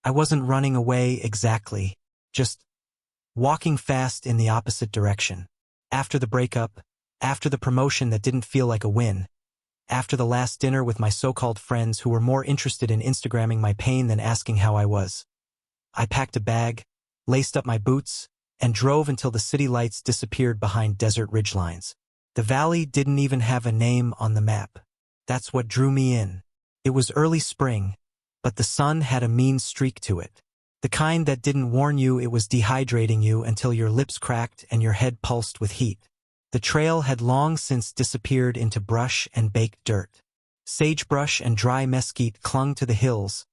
I wasn't running away exactly, just walking fast in the opposite direction. After the breakup, after the promotion that didn't feel like a win, after the last dinner with my so-called friends who were more interested in Instagramming my pain than asking how I was, I packed a bag, laced up my boots, and drove until the city lights disappeared behind desert ridgelines. The valley didn't even have a name on the map. That's what drew me in. It was early spring, but the sun had a mean streak to it. The kind that didn't warn you it was dehydrating you until your lips cracked and your head pulsed with heat. The trail had long since disappeared into brush and baked dirt. Sagebrush and dry mesquite clung to the hills,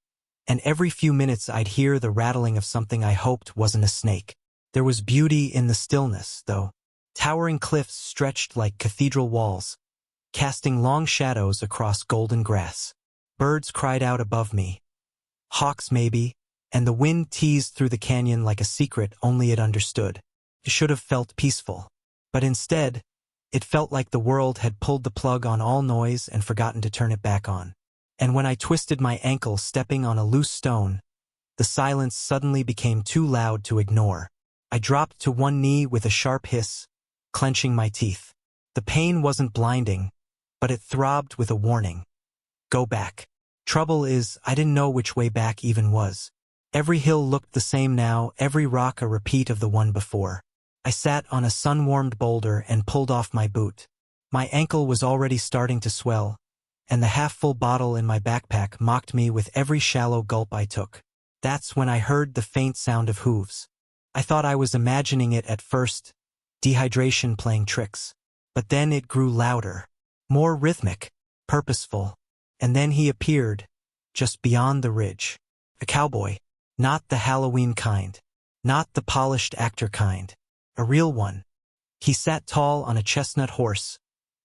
and every few minutes I'd hear the rattling of something I hoped wasn't a snake. There was beauty in the stillness, though. Towering cliffs stretched like cathedral walls, casting long shadows across golden grass. Birds cried out above me. Hawks maybe, and the wind teased through the canyon like a secret only it understood. It should have felt peaceful. But instead, it felt like the world had pulled the plug on all noise and forgotten to turn it back on. And when I twisted my ankle stepping on a loose stone, the silence suddenly became too loud to ignore. I dropped to one knee with a sharp hiss, clenching my teeth. The pain wasn't blinding, but it throbbed with a warning. Go back. Trouble is, I didn't know which way back even was. Every hill looked the same now, every rock a repeat of the one before. I sat on a sun-warmed boulder and pulled off my boot. My ankle was already starting to swell, and the half-full bottle in my backpack mocked me with every shallow gulp I took. That's when I heard the faint sound of hooves. I thought I was imagining it at first, dehydration playing tricks. But then it grew louder, more rhythmic, purposeful, and then he appeared, just beyond the ridge. A cowboy, not the Halloween kind, not the polished actor kind, a real one. He sat tall on a chestnut horse,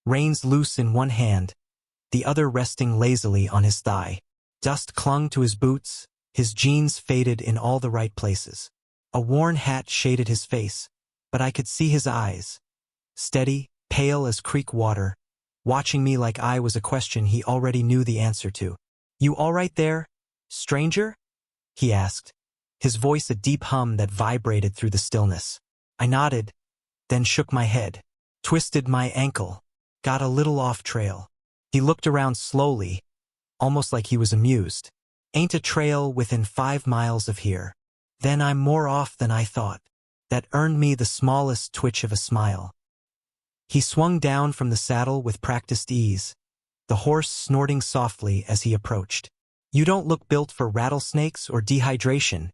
reins loose in one hand, the other resting lazily on his thigh. Dust clung to his boots, his jeans faded in all the right places. A worn hat shaded his face, but I could see his eyes, steady, pale as creek water, watching me like I was a question he already knew the answer to. "You all right there, stranger?" he asked, his voice a deep hum that vibrated through the stillness. I nodded, then shook my head, twisted my ankle, got a little off trail. He looked around slowly, almost like he was amused. "Ain't a trail within 5 miles of here." "Then I'm more off than I thought." That earned me the smallest twitch of a smile. He swung down from the saddle with practiced ease, the horse snorting softly as he approached. "You don't look built for rattlesnakes or dehydration,"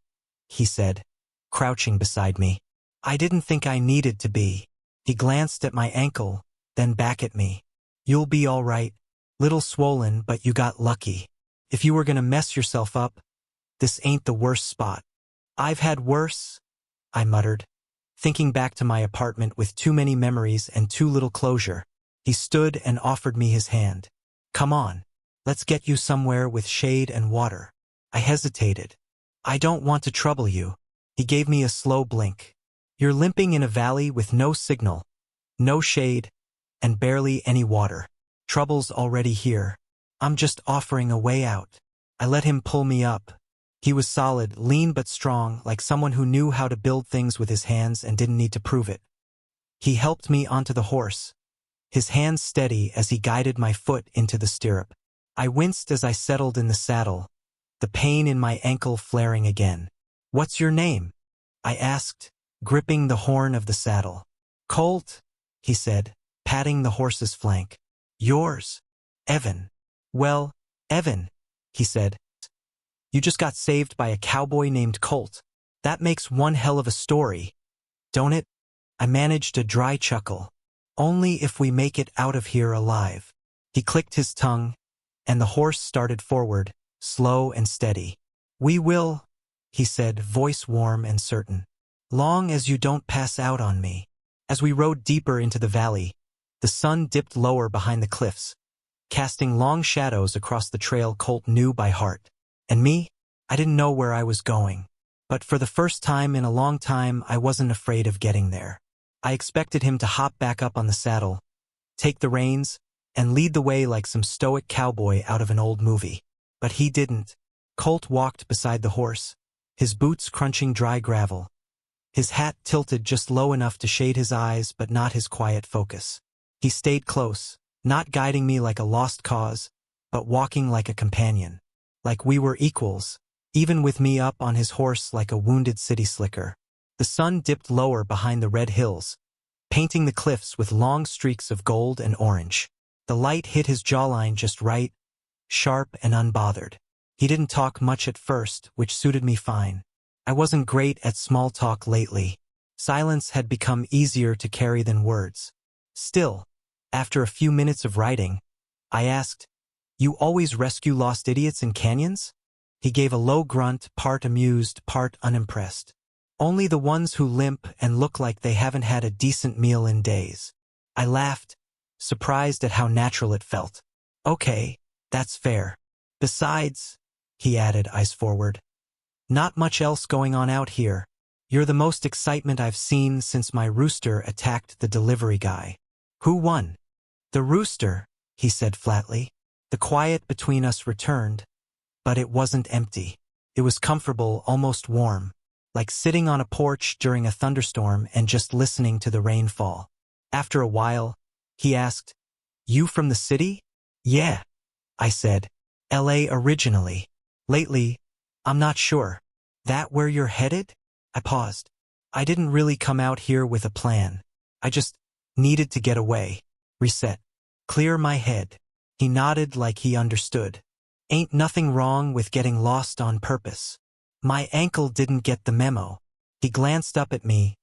he said, crouching beside me. I didn't think I needed to be. He glanced at my ankle, then back at me. "You'll be all right. Little swollen, but you got lucky. If you were gonna mess yourself up, this ain't the worst spot." "I've had worse," I muttered, thinking back to my apartment with too many memories and too little closure. He stood and offered me his hand. "Come on, let's get you somewhere with shade and water." I hesitated. "I don't want to trouble you." He gave me a slow blink. "You're limping in a valley with no signal, no shade, and barely any water. Trouble's already here. I'm just offering a way out." I let him pull me up. He was solid, lean but strong, like someone who knew how to build things with his hands and didn't need to prove it. He helped me onto the horse, his hands steady as he guided my foot into the stirrup. I winced as I settled in the saddle, the pain in my ankle flaring again. "What's your name?" I asked, gripping the horn of the saddle. "Colt," he said, patting the horse's flank. "Yours?" "Evan." "Well, Evan," he said, "you just got saved by a cowboy named Colt. That makes one hell of a story, don't it?" I managed a dry chuckle. "Only if we make it out of here alive." He clicked his tongue, and the horse started forward, slow and steady. "We will," he said, voice warm and certain. "Long as you don't pass out on me." As we rode deeper into the valley, the sun dipped lower behind the cliffs, casting long shadows across the trail Colt knew by heart. And me? I didn't know where I was going. But for the first time in a long time, I wasn't afraid of getting there. I expected him to hop back up on the saddle, take the reins, and lead the way like some stoic cowboy out of an old movie. But he didn't. Colt walked beside the horse, his boots crunching dry gravel. His hat tilted just low enough to shade his eyes but not his quiet focus. He stayed close, not guiding me like a lost cause, but walking like a companion. Like we were equals, even with me up on his horse like a wounded city slicker. The sun dipped lower behind the red hills, painting the cliffs with long streaks of gold and orange. The light hit his jawline just right, sharp and unbothered. He didn't talk much at first, which suited me fine. I wasn't great at small talk lately. Silence had become easier to carry than words. Still, after a few minutes of writing, I asked, "You always rescue lost idiots in canyons?" He gave a low grunt, part amused, part unimpressed. "Only the ones who limp and look like they haven't had a decent meal in days." I laughed, surprised at how natural it felt. "Okay, that's fair. Besides," he added, eyes forward, "not much else going on out here. You're the most excitement I've seen since my rooster attacked the delivery guy." "Who won?" "The rooster," he said flatly. The quiet between us returned, but it wasn't empty. It was comfortable, almost warm, like sitting on a porch during a thunderstorm and just listening to the rain fall. After a while, he asked, "You from the city?" "Yeah," I said. "LA originally. Lately, I'm not sure." "That where you're headed?" I paused. I didn't really come out here with a plan. I just needed to get away, reset, clear my head. He nodded like he understood. "Ain't nothing wrong with getting lost on purpose." My ankle didn't get the memo. He glanced up at me,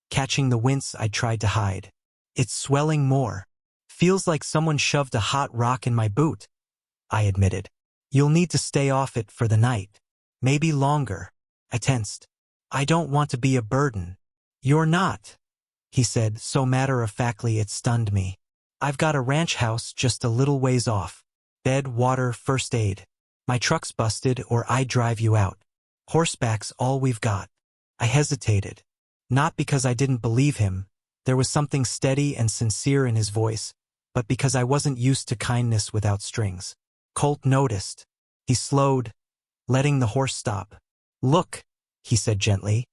catching the wince I tried to hide. "It's swelling more. Feels like someone shoved a hot rock in my boot," I admitted. "You'll need to stay off it for the night. Maybe longer." I tensed. "I don't want to be a burden." "You're not," he said so matter-of-factly it stunned me. "I've got a ranch house just a little ways off. Bed, water, first aid. My truck's busted or I drive you out. Horseback's all we've got." I hesitated. Not because I didn't believe him. There was something steady and sincere in his voice, but because I wasn't used to kindness without strings. Colt noticed. He slowed, letting the horse stop. "Look," he said gently.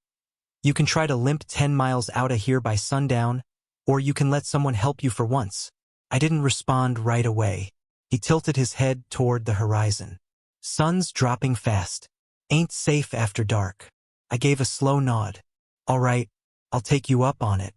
"You can try to limp 10 miles out of here by sundown, or you can let someone help you for once." I didn't respond right away. He tilted his head toward the horizon. "Sun's dropping fast. Ain't safe after dark." I gave a slow nod. "All right, I'll take you up on it.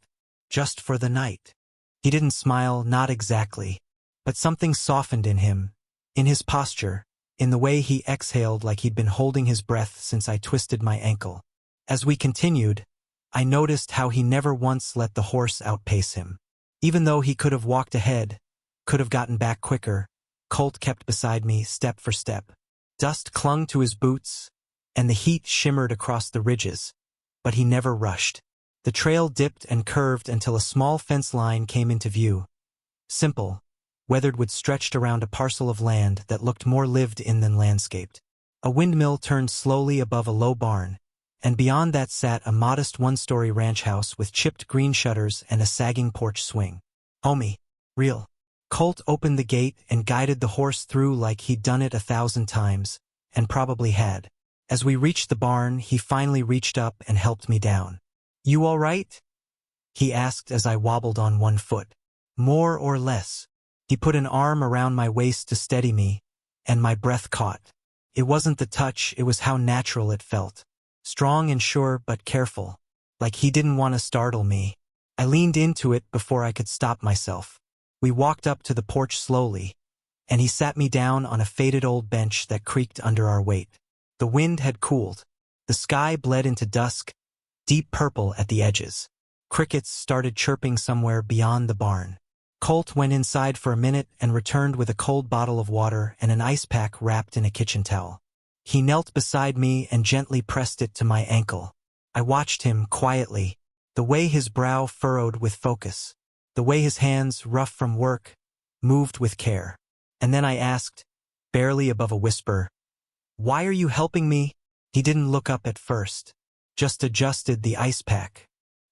Just for the night." He didn't smile, not exactly, but something softened in him, in his posture, in the way he exhaled like he'd been holding his breath since I twisted my ankle. As we continued, I noticed how he never once let the horse outpace him. Even though he could have walked ahead, could have gotten back quicker, Colt kept beside me step for step. Dust clung to his boots, and the heat shimmered across the ridges, but he never rushed. The trail dipped and curved until a small fence line came into view. Simple, weathered, stretched around a parcel of land that looked more lived in than landscaped. A windmill turned slowly above a low barn, and beyond that sat a modest one-story ranch house with chipped green shutters and a sagging porch swing. "Homie, real." Colt opened the gate and guided the horse through like he'd done it 1,000 times, and probably had. As we reached the barn, he finally reached up and helped me down. "You all right?" he asked as I wobbled on one foot. "More or less." He put an arm around my waist to steady me, and my breath caught. It wasn't the touch, it was how natural it felt. Strong and sure, but careful. Like he didn't want to startle me. I leaned into it before I could stop myself. We walked up to the porch slowly, and he sat me down on a faded old bench that creaked under our weight. The wind had cooled. The sky bled into dusk, deep purple at the edges. Crickets started chirping somewhere beyond the barn. Colt went inside for a minute and returned with a cold bottle of water and an ice pack wrapped in a kitchen towel. He knelt beside me and gently pressed it to my ankle. I watched him quietly, the way his brow furrowed with focus, the way his hands, rough from work, moved with care. And then I asked, barely above a whisper, "Why are you helping me?" He didn't look up at first, just adjusted the ice pack.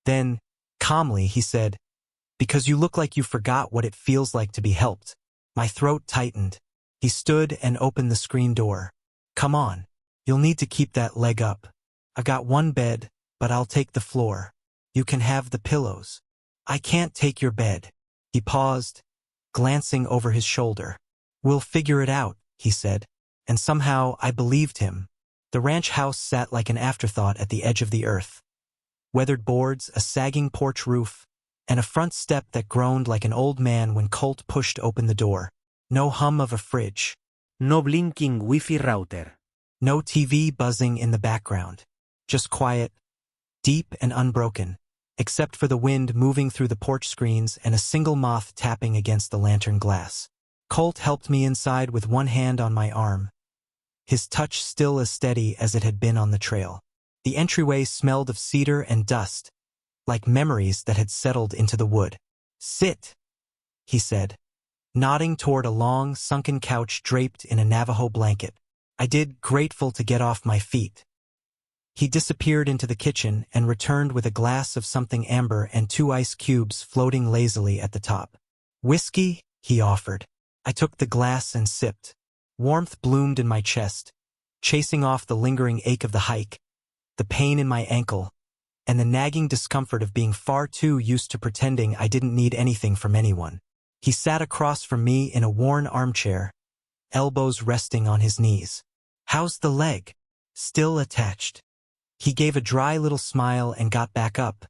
Then, calmly, he said, "Because you look like you forgot what it feels like to be helped." My throat tightened. He stood and opened the screen door. "Come on. You'll need to keep that leg up." I got one bed, but I'll take the floor. You can have the pillows. I can't take your bed. He paused, glancing over his shoulder. We'll figure it out, he said. And somehow I believed him. The ranch house sat like an afterthought at the edge of the earth. Weathered boards, a sagging porch roof, and a front step that groaned like an old man when Colt pushed open the door. No hum of a fridge. No blinking Wi-Fi router. No TV buzzing in the background. Just quiet, deep and unbroken, except for the wind moving through the porch screens and a single moth tapping against the lantern glass. Colt helped me inside with one hand on my arm, his touch still as steady as it had been on the trail. The entryway smelled of cedar and dust, like memories that had settled into the wood. Sit, he said, nodding toward a long, sunken couch draped in a Navajo blanket. I did, grateful to get off my feet. He disappeared into the kitchen and returned with a glass of something amber and 2 ice cubes floating lazily at the top. Whiskey, he offered. I took the glass and sipped. Warmth bloomed in my chest, chasing off the lingering ache of the hike, the pain in my ankle, and the nagging discomfort of being far too used to pretending I didn't need anything from anyone. He sat across from me in a worn armchair, elbows resting on his knees. How's the leg? Still attached. He gave a dry little smile and got back up,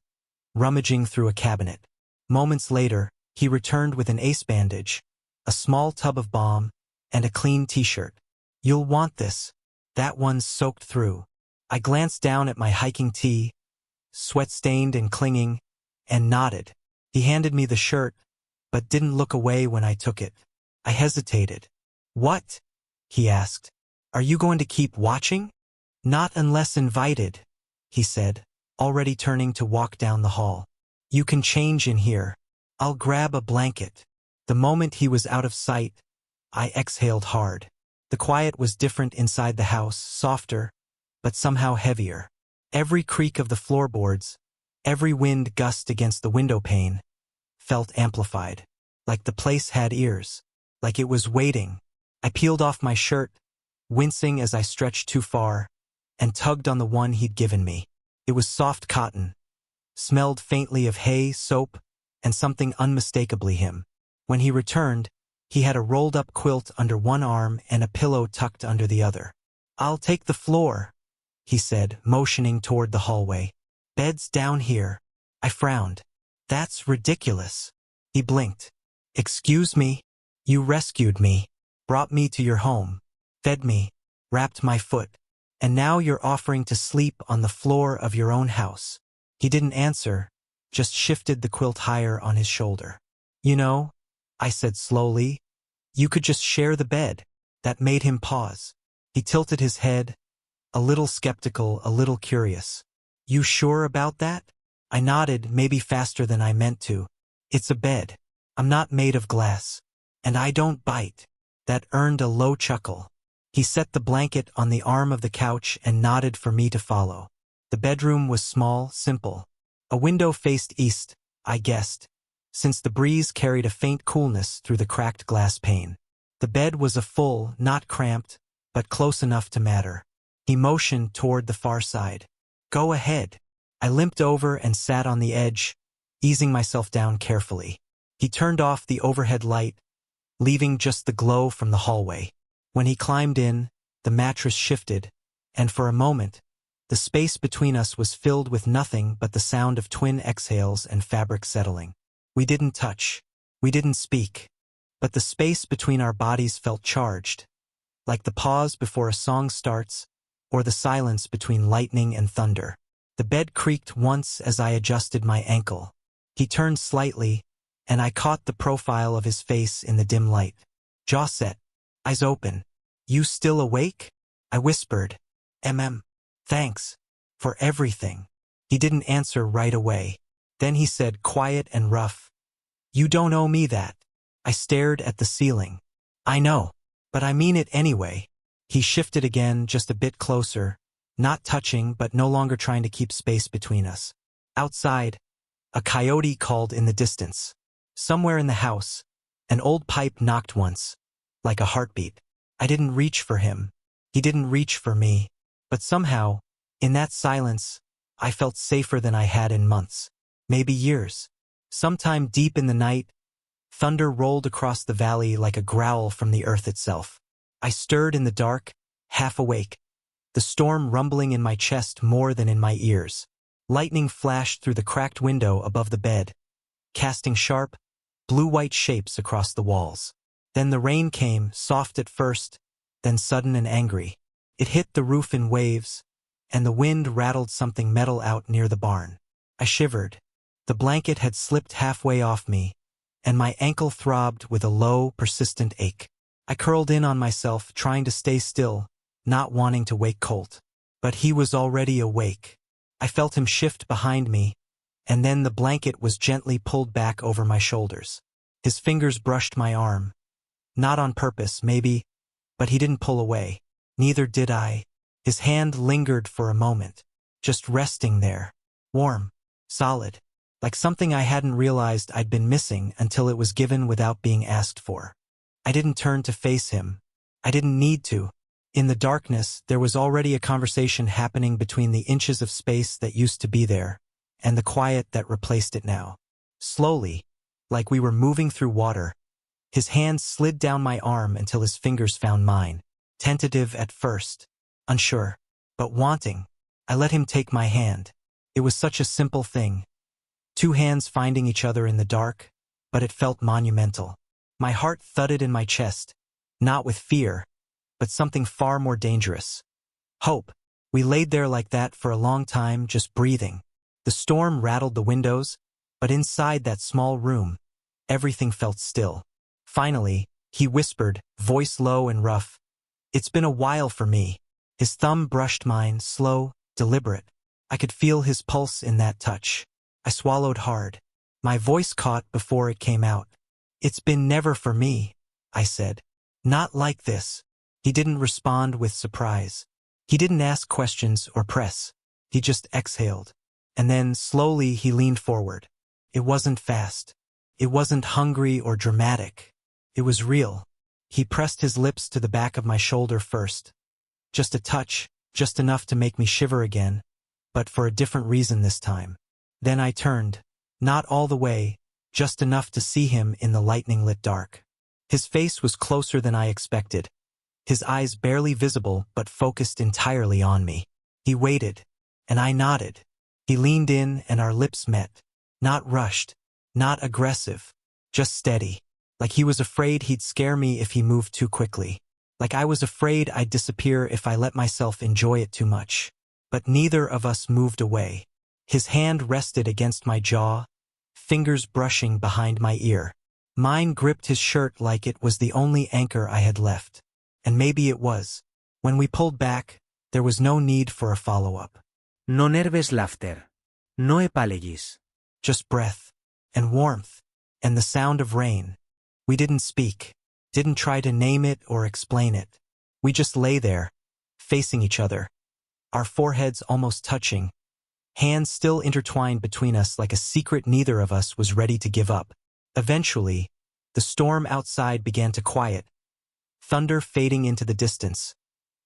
rummaging through a cabinet. Moments later, he returned with an ace bandage, a small tub of balm, and a clean t-shirt. You'll want this. That one's soaked through. I glanced down at my hiking tee, sweat-stained and clinging, and nodded. He handed me the shirt, but didn't look away when I took it. I hesitated. What? He asked. Are you going to keep watching? Not unless invited, he said, already turning to walk down the hall. You can change in here. I'll grab a blanket. The moment he was out of sight, I exhaled hard. The quiet was different inside the house, softer, but somehow heavier. Every creak of the floorboards, every wind gust against the window pane, felt amplified, like the place had ears, like it was waiting. I peeled off my shirt, wincing as I stretched too far, and tugged on the one he'd given me. It was soft cotton, smelled faintly of hay, soap, and something unmistakably him. When he returned, he had a rolled-up quilt under one arm and a pillow tucked under the other. I'll take the floor, he said, motioning toward the hallway. Bed's down here. I frowned. That's ridiculous. He blinked. Excuse me? You rescued me, brought me to your home, fed me, wrapped my foot, and now you're offering to sleep on the floor of your own house. He didn't answer, just shifted the quilt higher on his shoulder. You know, I said slowly, you could just share the bed. That made him pause. He tilted his head, a little skeptical, a little curious. You sure about that? I nodded, maybe faster than I meant to. It's a bed. I'm not made of glass. And I don't bite. That earned a low chuckle. He set the blanket on the arm of the couch and nodded for me to follow. The bedroom was small, simple. A window faced east, I guessed, since the breeze carried a faint coolness through the cracked glass pane. The bed was a full, not cramped, but close enough to matter. He motioned toward the far side. Go ahead. I limped over and sat on the edge, easing myself down carefully. He turned off the overhead light, leaving just the glow from the hallway. When he climbed in, the mattress shifted, and for a moment, the space between us was filled with nothing but the sound of twin exhales and fabric settling. We didn't touch. We didn't speak. But the space between our bodies felt charged, like the pause before a song starts, or the silence between lightning and thunder. The bed creaked once as I adjusted my ankle. He turned slightly, and I caught the profile of his face in the dim light. Jaw set, eyes open. You still awake? I whispered. Thanks. For everything. He didn't answer right away. Then he said, quiet and rough. You don't owe me that. I stared at the ceiling. I know. But I mean it anyway. He shifted again, just a bit closer, not touching but no longer trying to keep space between us. Outside, a coyote called in the distance. Somewhere in the house, an old pipe knocked once, like a heartbeat. I didn't reach for him. He didn't reach for me. But somehow, In that silence, I felt safer than I had in months, maybe years. Sometime deep in the night, thunder rolled across the valley like a growl from the earth itself. I stirred in the dark, half awake, the storm rumbling in my chest more than in my ears. Lightning flashed through the cracked window above the bed, casting sharp, blue-white shapes across the walls. Then the rain came, soft at first, then sudden and angry. It hit the roof in waves, and the wind rattled something metal out near the barn. I shivered. The blanket had slipped halfway off me, and my ankle throbbed with a low, persistent ache. I curled in on myself, trying to stay still, not wanting to wake Colt. But he was already awake. I felt him shift behind me, and then the blanket was gently pulled back over my shoulders. His fingers brushed my arm. Not on purpose, maybe, but he didn't pull away. Neither did I. His hand lingered for a moment, just resting there. Warm, solid, like something I hadn't realized I'd been missing until it was given without being asked for. I didn't turn to face him. I didn't need to. In the darkness, there was already a conversation happening between the inches of space that used to be there, and the quiet that replaced it now. Slowly, like we were moving through water, his hand slid down my arm until his fingers found mine. Tentative at first, unsure, but wanting. I let him take my hand. It was such a simple thing. Two hands finding each other in the dark, but it felt monumental. My heart thudded in my chest, not with fear, but something far more dangerous. Hope. We laid there like that for a long time, just breathing. The storm rattled the windows, but inside that small room, everything felt still. Finally, he whispered, voice low and rough, "It's been a while for me." His thumb brushed mine, slow, deliberate. I could feel his pulse in that touch. I swallowed hard. My voice caught before it came out. "It's been never for me," I said. "Not like this." He didn't respond with surprise. He didn't ask questions or press. He just exhaled. And then, slowly, he leaned forward. It wasn't fast. It wasn't hungry or dramatic. It was real. He pressed his lips to the back of my shoulder first. Just a touch, just enough to make me shiver again, but for a different reason this time. Then I turned. Not all the way, just enough to see him in the lightning-lit dark. His face was closer than I expected. His eyes barely visible but focused entirely on me. He waited, and I nodded. He leaned in and our lips met. Not rushed, not aggressive, just steady. Like he was afraid he'd scare me if he moved too quickly. Like I was afraid I'd disappear if I let myself enjoy it too much. But neither of us moved away. His hand rested against my jaw, fingers brushing behind my ear. Mine gripped his shirt like it was the only anchor I had left. And maybe it was. When we pulled back, there was no need for a follow-up. No nervous laughter. No apologies. Just breath, and warmth, and the sound of rain. We didn't speak, didn't try to name it or explain it. We just lay there, facing each other, our foreheads almost touching, hands still intertwined between us like a secret neither of us was ready to give up. Eventually, the storm outside began to quiet, thunder fading into the distance,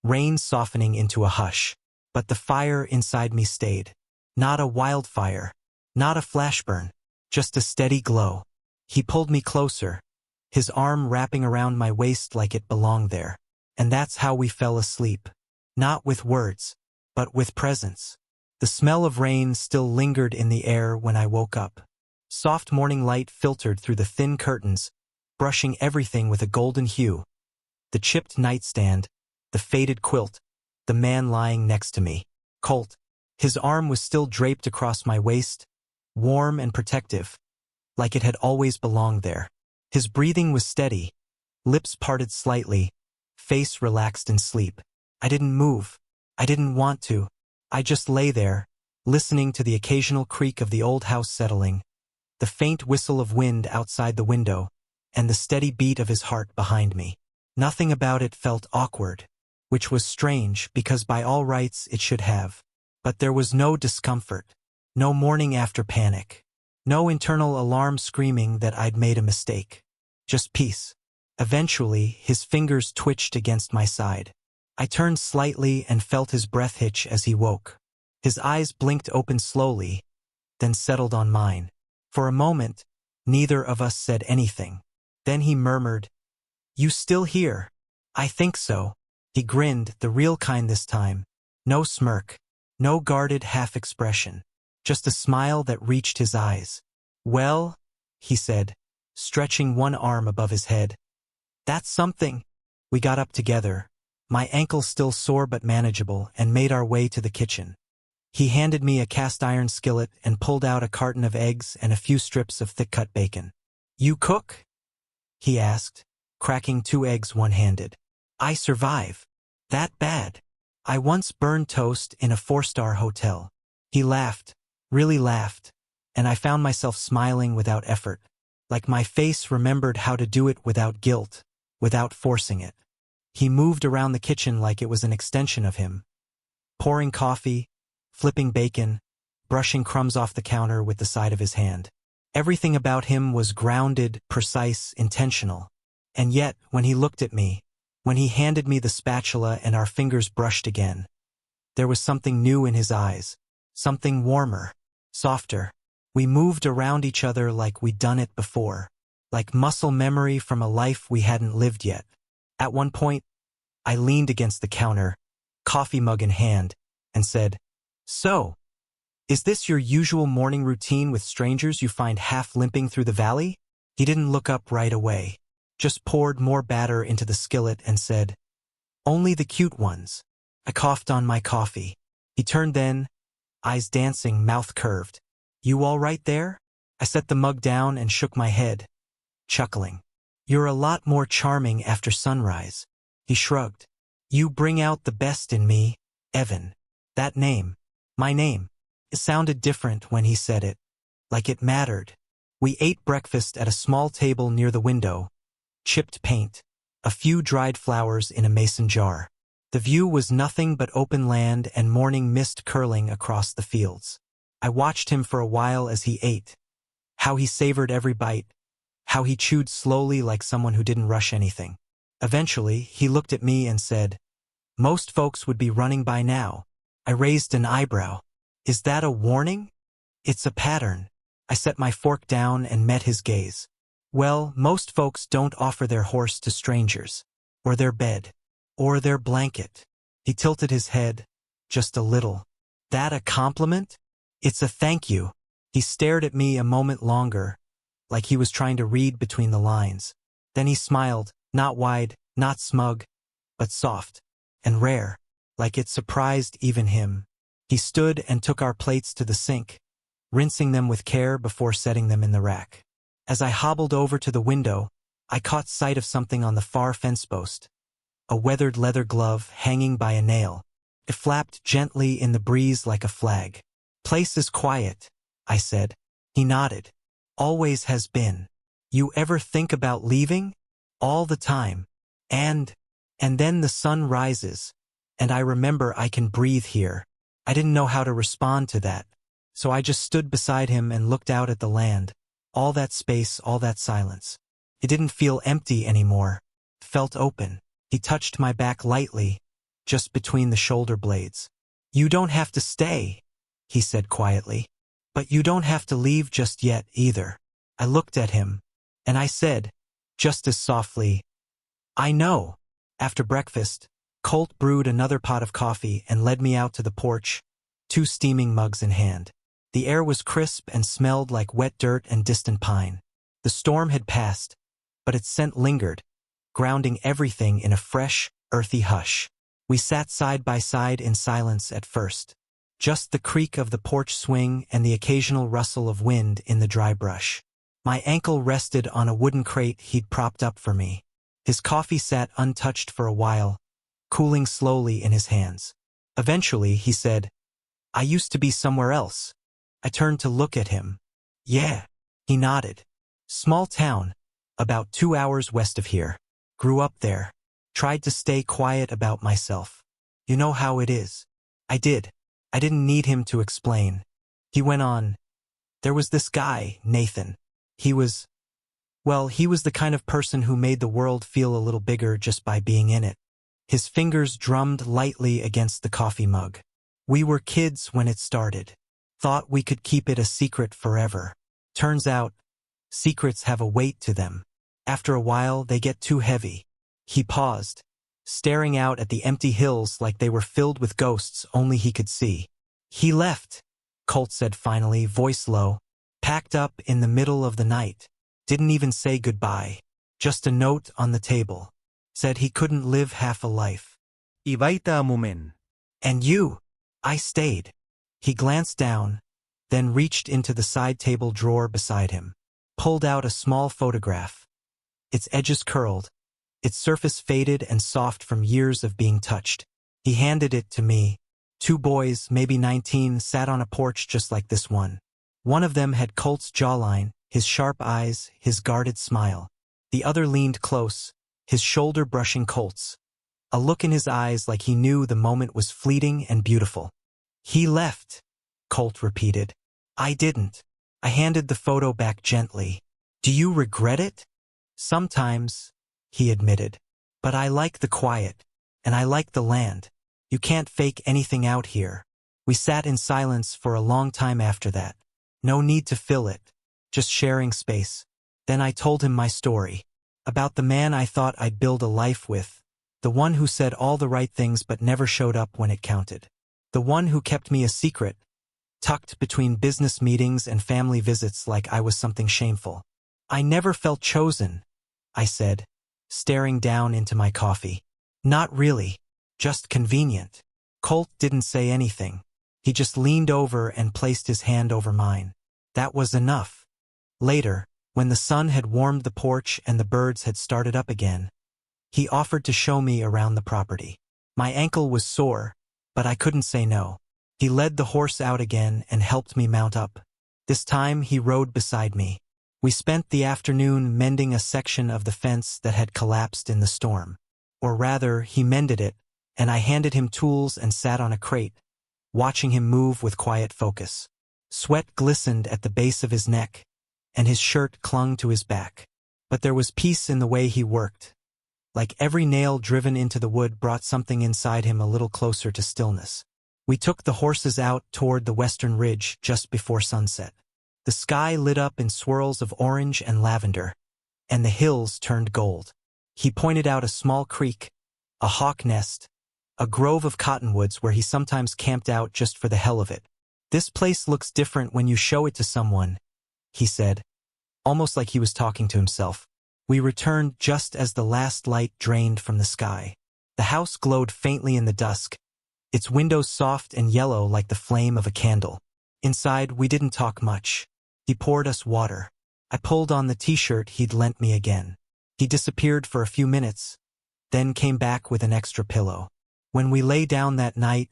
rain softening into a hush. But the fire inside me stayed. Not a wildfire, not a flash burn, just a steady glow. He pulled me closer, his arm wrapping around my waist like it belonged there. And that's how we fell asleep. Not with words, but with presence. The smell of rain still lingered in the air when I woke up. Soft morning light filtered through the thin curtains, brushing everything with a golden hue. The chipped nightstand, the faded quilt, the man lying next to me. Colt. His arm was still draped across my waist, warm and protective, like it had always belonged there. His breathing was steady, lips parted slightly, face relaxed in sleep. I didn't move. I didn't want to. I just lay there, listening to the occasional creak of the old house settling, the faint whistle of wind outside the window, and the steady beat of his heart behind me. Nothing about it felt awkward, which was strange because by all rights it should have. But there was no discomfort, no morning after panic, no internal alarm screaming that I'd made a mistake. Just peace. Eventually, his fingers twitched against my side. I turned slightly and felt his breath hitch as he woke. His eyes blinked open slowly, then settled on mine. For a moment, neither of us said anything. Then he murmured, "You still here?" "I think so." He grinned, the real kind this time. No smirk, no guarded half-expression, just a smile that reached his eyes. "Well," he said, stretching one arm above his head. "That's something." We got up together, my ankle still sore but manageable, and made our way to the kitchen. He handed me a cast-iron skillet and pulled out a carton of eggs and a few strips of thick-cut bacon. "You cook?" he asked, cracking 2 eggs one-handed. "I survive. That bad. I once burned toast in a 4-star hotel." He laughed, really laughed, and I found myself smiling without effort, like my face remembered how to do it without guilt, without forcing it. He moved around the kitchen like it was an extension of him, pouring coffee, flipping bacon, brushing crumbs off the counter with the side of his hand. Everything about him was grounded, precise, intentional. And yet, when he looked at me, when he handed me the spatula and our fingers brushed again, there was something new in his eyes, something warmer, softer. We moved around each other like we'd done it before, like muscle memory from a life we hadn't lived yet. At one point, I leaned against the counter, coffee mug in hand, and said, "So, is this your usual morning routine with strangers you find half limping through the valley?" He didn't look up right away, just poured more batter into the skillet and said, "Only the cute ones." I coughed on my coffee. He turned then, eyes dancing, mouth curved. "You all right there?" I set the mug down and shook my head, chuckling. "You're a lot more charming after sunrise." He shrugged. "You bring out the best in me, Evan." That name, my name, it sounded different when he said it, like it mattered. We ate breakfast at a small table near the window, chipped paint, a few dried flowers in a mason jar. The view was nothing but open land and morning mist curling across the fields. I watched him for a while as he ate, how he savored every bite, how he chewed slowly like someone who didn't rush anything. Eventually, he looked at me and said, "Most folks would be running by now." I raised an eyebrow. "Is that a warning?" "It's a pattern." I set my fork down and met his gaze. "Well, most folks don't offer their horse to strangers, or their bed, or their blanket." He tilted his head, just a little. "That a compliment?" "It's a thank you." He stared at me a moment longer, like he was trying to read between the lines. Then he smiled, not wide, not smug, but soft and rare, like it surprised even him. He stood and took our plates to the sink, rinsing them with care before setting them in the rack. As I hobbled over to the window, I caught sight of something on the far fence post, a weathered leather glove hanging by a nail. It flapped gently in the breeze like a flag. "Place is quiet," I said. He nodded. "Always has been." "You ever think about leaving?" "All the time. And then the sun rises, and I remember I can breathe here." I didn't know how to respond to that, so I just stood beside him and looked out at the land, all that space, all that silence. It didn't feel empty anymore. It felt open. He touched my back lightly, just between the shoulder blades. "You don't have to stay," he said quietly. "But you don't have to leave just yet, either." I looked at him, and I said, just as softly, "I know." After breakfast, Colt brewed another pot of coffee and led me out to the porch, 2 steaming mugs in hand. The air was crisp and smelled like wet dirt and distant pine. The storm had passed, but its scent lingered, grounding everything in a fresh, earthy hush. We sat side by side in silence at first, just the creak of the porch swing and the occasional rustle of wind in the dry brush. My ankle rested on a wooden crate he'd propped up for me. His coffee sat untouched for a while, cooling slowly in his hands. Eventually, he said, "I used to be somewhere else." I turned to look at him. "Yeah." He nodded. "Small town, about 2 hours west of here. Grew up there. Tried to stay quiet about myself. You know how it is." I did. I didn't need him to explain. He went on. "There was this guy, Nathan. He was the kind of person who made the world feel a little bigger just by being in it." His fingers drummed lightly against the coffee mug. We were kids when it started. Thought we could keep it a secret forever. Turns out, secrets have a weight to them. After a while, they get too heavy. He paused, staring out at the empty hills like they were filled with ghosts only he could see. He left, Colt said finally, voice low. Packed up in the middle of the night. Didn't even say goodbye. Just a note on the table. Said he couldn't live half a life. Ibaita amumen. And you? I stayed. He glanced down, then reached into the side table drawer beside him. Pulled out a small photograph. Its edges curled, its surface faded and soft from years of being touched. He handed it to me. 2 boys, maybe 19, sat on a porch just like this one. One of them had Colt's jawline, his sharp eyes, his guarded smile. The other leaned close, his shoulder brushing Colt's. A look in his eyes like he knew the moment was fleeting and beautiful. He left, Colt repeated. I didn't. I handed the photo back gently. Do you regret it? Sometimes, he admitted. But I like the quiet, and I like the land. You can't fake anything out here. We sat in silence for a long time after that. No need to fill it, just sharing space. Then I told him my story. About the man I thought I'd build a life with. The one who said all the right things but never showed up when it counted. The one who kept me a secret, tucked between business meetings and family visits like I was something shameful. I never felt chosen, I said, staring down into my coffee. Not really, just convenient. Colt didn't say anything. He just leaned over and placed his hand over mine. That was enough. Later, when the sun had warmed the porch and the birds had started up again, he offered to show me around the property. My ankle was sore, but I couldn't say no. He led the horse out again and helped me mount up. This time he rode beside me. We spent the afternoon mending a section of the fence that had collapsed in the storm. Or rather, he mended it, and I handed him tools and sat on a crate, watching him move with quiet focus. Sweat glistened at the base of his neck, and his shirt clung to his back. But there was peace in the way he worked. Like every nail driven into the wood brought something inside him a little closer to stillness. We took the horses out toward the western ridge just before sunset. The sky lit up in swirls of orange and lavender, and the hills turned gold. He pointed out a small creek, a hawk nest, a grove of cottonwoods where he sometimes camped out just for the hell of it. This place looks different when you show it to someone, he said, almost like he was talking to himself. We returned just as the last light drained from the sky. The house glowed faintly in the dusk, its windows soft and yellow like the flame of a candle. Inside, we didn't talk much. He poured us water. I pulled on the t-shirt he'd lent me again. He disappeared for a few minutes, then came back with an extra pillow. When we lay down that night,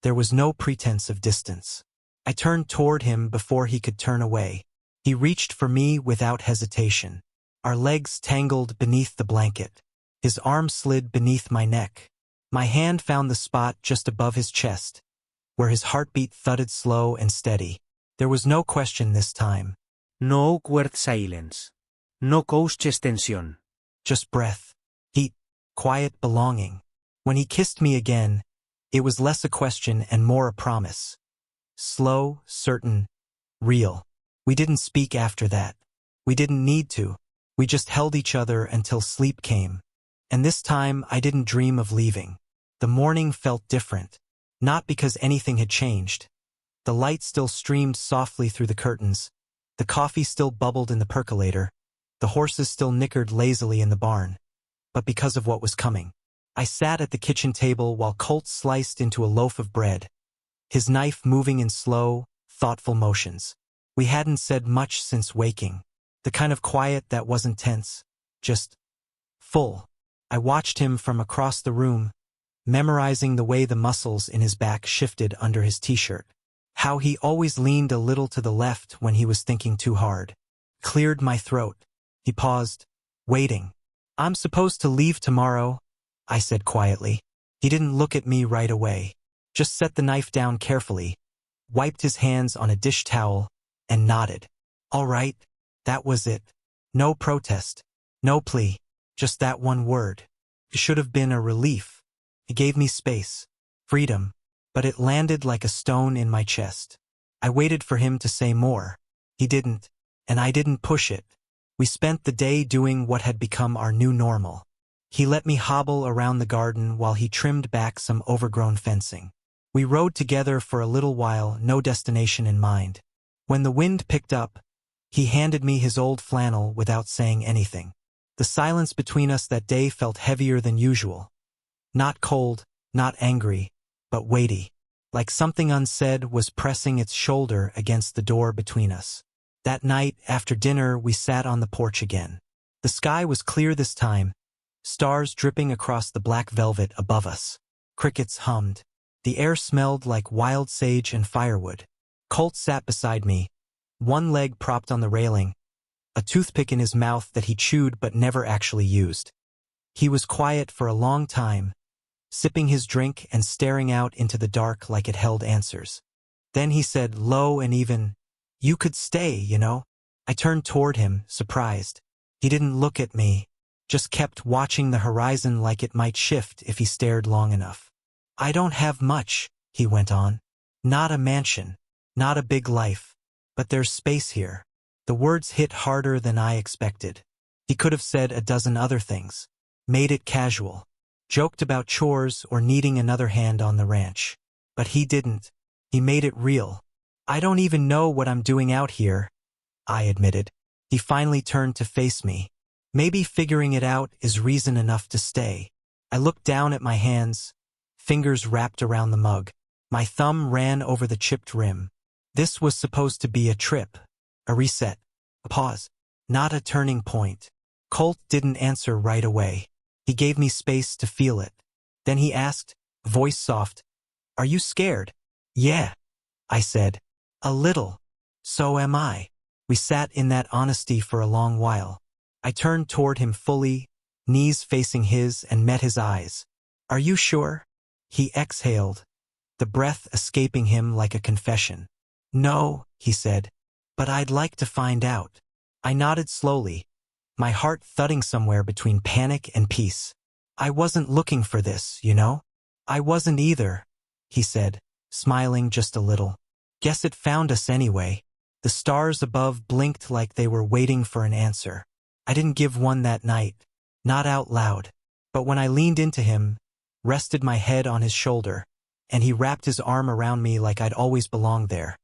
there was no pretense of distance. I turned toward him before he could turn away. He reached for me without hesitation. Our legs tangled beneath the blanket. His arm slid beneath my neck. My hand found the spot just above his chest, where his heartbeat thudded slow and steady. There was no question this time. No awkward silence. No coaches tension. Just breath, heat, quiet belonging. When he kissed me again, it was less a question and more a promise. Slow, certain, real. We didn't speak after that. We didn't need to. We just held each other until sleep came. And this time I didn't dream of leaving. The morning felt different. Not because anything had changed. The light still streamed softly through the curtains. The coffee still bubbled in the percolator. The horses still nickered lazily in the barn. But because of what was coming. I sat at the kitchen table while Colt sliced into a loaf of bread, his knife moving in slow, thoughtful motions. We hadn't said much since waking. The kind of quiet that wasn't tense, just full. I watched him from across the room, memorizing the way the muscles in his back shifted under his t-shirt. How he always leaned a little to the left when he was thinking too hard. Cleared my throat. He paused, waiting. I'm supposed to leave tomorrow, I said quietly. He didn't look at me right away. Just set the knife down carefully, wiped his hands on a dish towel, and nodded. All right, that was it. No protest, no plea, just that one word. It should have been a relief. It gave me space, freedom. but it landed like a stone in my chest. I waited for him to say more. He didn't, and I didn't push it. We spent the day doing what had become our new normal. He let me hobble around the garden while he trimmed back some overgrown fencing. We rode together for a little while, no destination in mind. When the wind picked up, he handed me his old flannel without saying anything. The silence between us that day felt heavier than usual. Not cold, not angry, but weighty. Like something unsaid was pressing its shoulder against the door between us. That night, after dinner, we sat on the porch again. The sky was clear this time, stars dripping across the black velvet above us. Crickets hummed. The air smelled like wild sage and firewood. Colt sat beside me, one leg propped on the railing, a toothpick in his mouth that he chewed but never actually used. He was quiet for a long time, sipping his drink and staring out into the dark like it held answers. Then he said, low and even, "You could stay, you know." I turned toward him, surprised. He didn't look at me, just kept watching the horizon like it might shift if he stared long enough. "I don't have much," he went on. "Not a mansion, not a big life, but there's space here." The words hit harder than I expected. He could have said a dozen other things, made it casual, joked about chores or needing another hand on the ranch. But he didn't. He made it real. "I don't even know what I'm doing out here," I admitted. He finally turned to face me. Maybe figuring it out is reason enough to stay. I looked down at my hands, fingers wrapped around the mug. My thumb ran over the chipped rim. This was supposed to be a trip, a reset, a pause, not a turning point. Colt didn't answer right away. He gave me space to feel it. Then he asked, voice soft, "Are you scared?" "Yeah," I said. "A little. So am I." We sat in that honesty for a long while. I turned toward him fully, knees facing his, and met his eyes. "Are you sure?" He exhaled, the breath escaping him like a confession. "No," he said, "but I'd like to find out." I nodded slowly, my heart thudding somewhere between panic and peace. "I wasn't looking for this, you know?" "I wasn't either," he said, smiling just a little. "Guess it found us anyway." The stars above blinked like they were waiting for an answer. I didn't give one that night, not out loud. But when I leaned into him, rested my head on his shoulder, and he wrapped his arm around me like I'd always belonged there,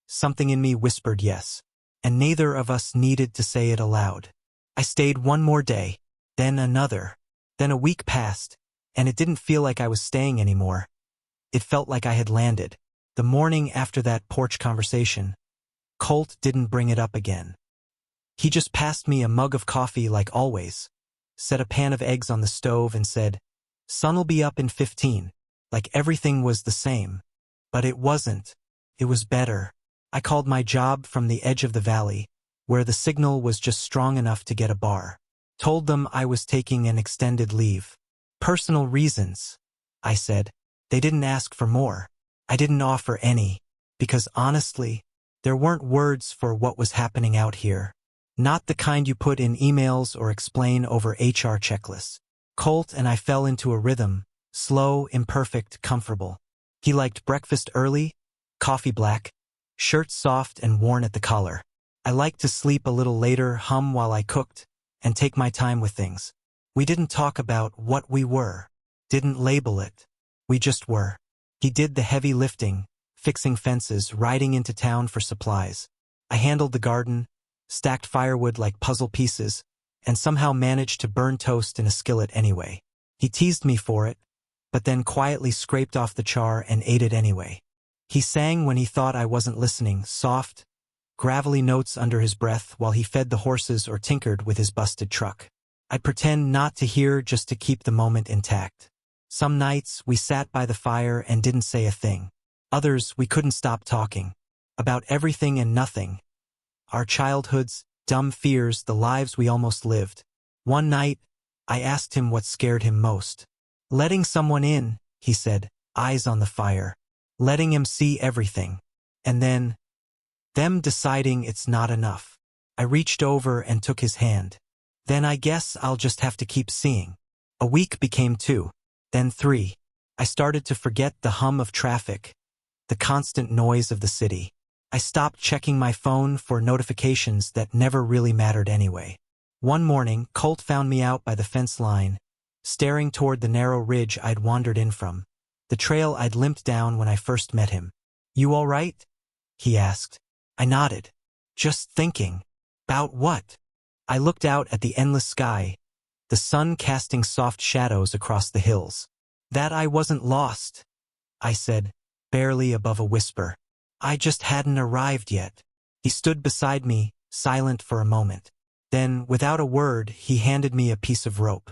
something in me whispered yes, and neither of us needed to say it aloud. I stayed one more day, then another. Then a week passed, and it didn't feel like I was staying anymore. It felt like I had landed. The morning after that porch conversation, Colt didn't bring it up again. He just passed me a mug of coffee like always, set a pan of eggs on the stove and said, "Sun'll be up in 15, like everything was the same. But it wasn't. It was better. I called my job from the edge of the valley, where the signal was just strong enough to get a bar. Told them I was taking an extended leave. Personal reasons, I said. They didn't ask for more. I didn't offer any, because honestly, there weren't words for what was happening out here. Not the kind you put in emails or explain over HR checklists. Colt and I fell into a rhythm, slow, imperfect, comfortable. He liked breakfast early, coffee black, shirt soft and worn at the collar. I liked to sleep a little later, hum while I cooked, and take my time with things. We didn't talk about what we were, didn't label it. We just were. He did the heavy lifting, fixing fences, riding into town for supplies. I handled the garden, stacked firewood like puzzle pieces, and somehow managed to burn toast in a skillet anyway. He teased me for it, but then quietly scraped off the char and ate it anyway. He sang when he thought I wasn't listening, soft, gravelly notes under his breath while he fed the horses or tinkered with his busted truck. I'd pretend not to hear just to keep the moment intact. Some nights we sat by the fire and didn't say a thing. Others we couldn't stop talking. About everything and nothing. Our childhoods, dumb fears, the lives we almost lived. One night, I asked him what scared him most. Letting someone in, he said, eyes on the fire. Letting him see everything. And then, them deciding it's not enough. I reached over and took his hand. Then I guess I'll just have to keep seeing. A week became 2, then 3. I started to forget the hum of traffic, the constant noise of the city. I stopped checking my phone for notifications that never really mattered anyway. One morning, Colt found me out by the fence line, staring toward the narrow ridge I'd wandered in from, the trail I'd limped down when I first met him. "You all right?" he asked. I nodded. "Just thinking." "About what?" I looked out at the endless sky, the sun casting soft shadows across the hills. "That I wasn't lost," I said, barely above a whisper. "I just hadn't arrived yet." He stood beside me, silent for a moment. Then, without a word, he handed me a piece of rope.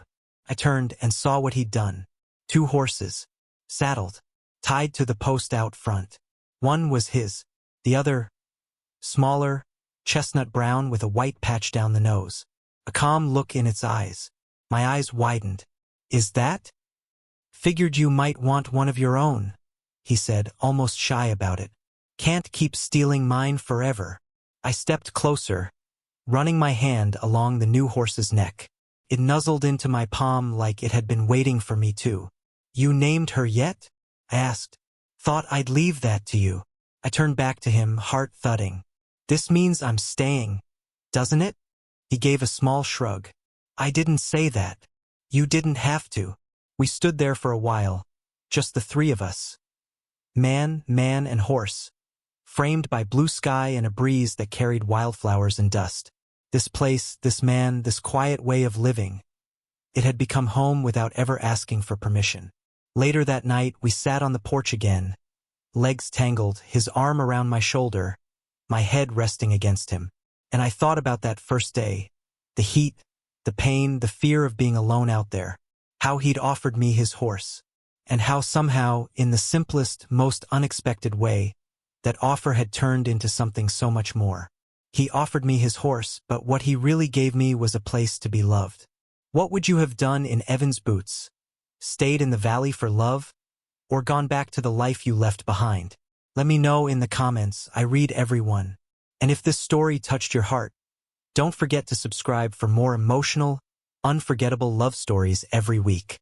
I turned and saw what he'd done. 2 horses, saddled, tied to the post out front. One was his, the other, smaller, chestnut brown with a white patch down the nose. A calm look in its eyes. My eyes widened. "Is that?" "Figured you might want one of your own," he said, almost shy about it. "Can't keep stealing mine forever." I stepped closer, running my hand along the new horse's neck. It nuzzled into my palm like it had been waiting for me too. "You named her yet?" I asked. "Thought I'd leave that to you." I turned back to him, heart thudding. "This means I'm staying, doesn't it?" He gave a small shrug. "I didn't say that. You didn't have to." We stood there for a while, just the 3 of us. Man, and horse, framed by blue sky and a breeze that carried wildflowers and dust. This place, this man, this quiet way of living. It had become home without ever asking for permission. Later that night, we sat on the porch again, legs tangled, his arm around my shoulder, my head resting against him. And I thought about that first day, the heat, the pain, the fear of being alone out there, how he'd offered me his horse, and how somehow, in the simplest, most unexpected way, that offer had turned into something so much more. He offered me his horse, but what he really gave me was a place to be loved. What would you have done in Evan's boots? Stayed in the valley for love? Or gone back to the life you left behind? Let me know in the comments. I read every one. And if this story touched your heart, don't forget to subscribe for more emotional, unforgettable love stories every week.